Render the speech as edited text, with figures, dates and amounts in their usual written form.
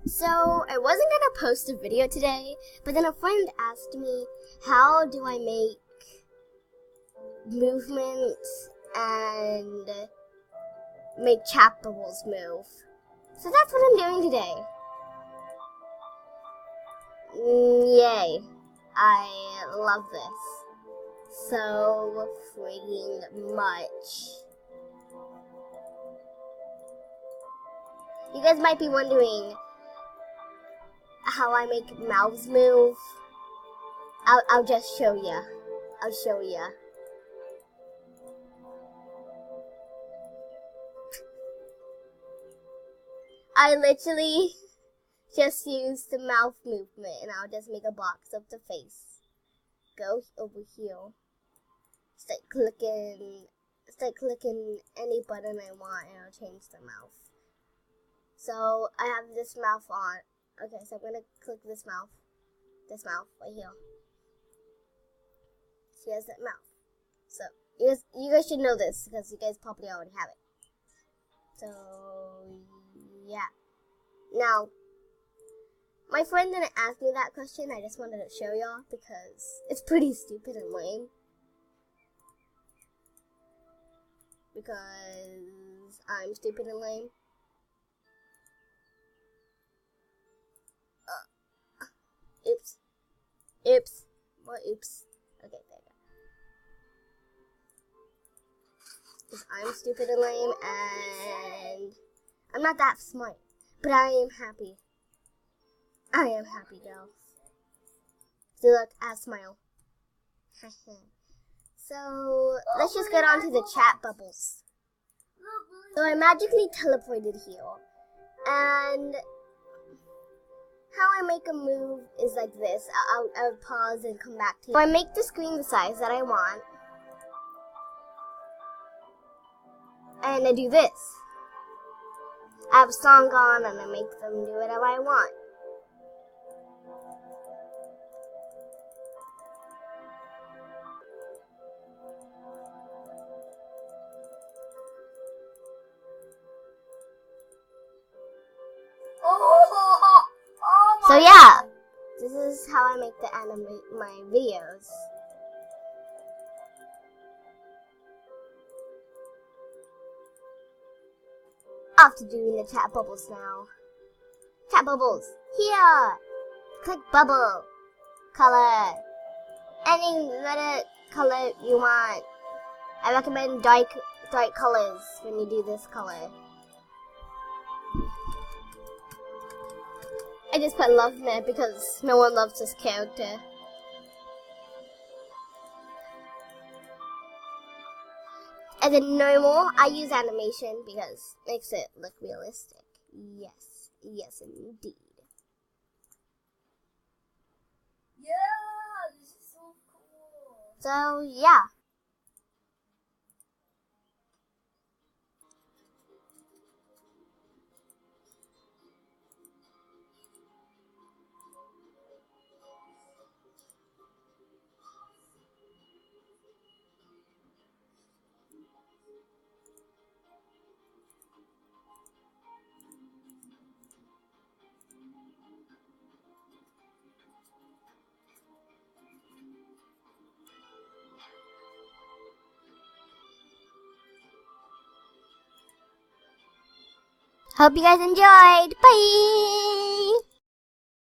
So, I wasn't gonna post a video today, but then a friend asked me, how do I make movements and make chat bubbles move? So that's what I'm doing today. Yay. I love this so freaking much. You guys might be wondering how I make mouths move. I'll just show ya. I'll show ya. I literally just use the mouth movement and I'll just make a box of the face. Go over here. Start clicking any button I want and I'll change the mouth. So I have this mouth on. Okay, so I'm gonna click this mouth right here. So here's that mouth. So you guys should know this because you guys probably already have it. So yeah. Now, my friend didn't ask me that question. I just wanted to show y'all because it's pretty stupid and lame. Because I'm stupid and lame. Oops. Oops. What oops? Okay, there you go. Because I'm stupid and lame and I'm not that smart. But I am happy. I am happy, girls. So look, I smile. So let's just get on to the chat bubbles. So I magically teleported here. And how I make a move is like this. I'll pause and come back to you. So I make the screen the size that I want. And I do this. I have a song on and I make them do whatever I want. So yeah, this is how I make my videos. Off to doing the chat bubbles now. Chat bubbles, here! Click bubble, color, any letter color you want. I recommend dark colors when you do this color. I just put love in it because no one loves this character. And then normal, I use animation because it makes it look realistic. Yes, yes indeed. Yeah, this is so cool. So yeah. Hope you guys enjoyed. Bye!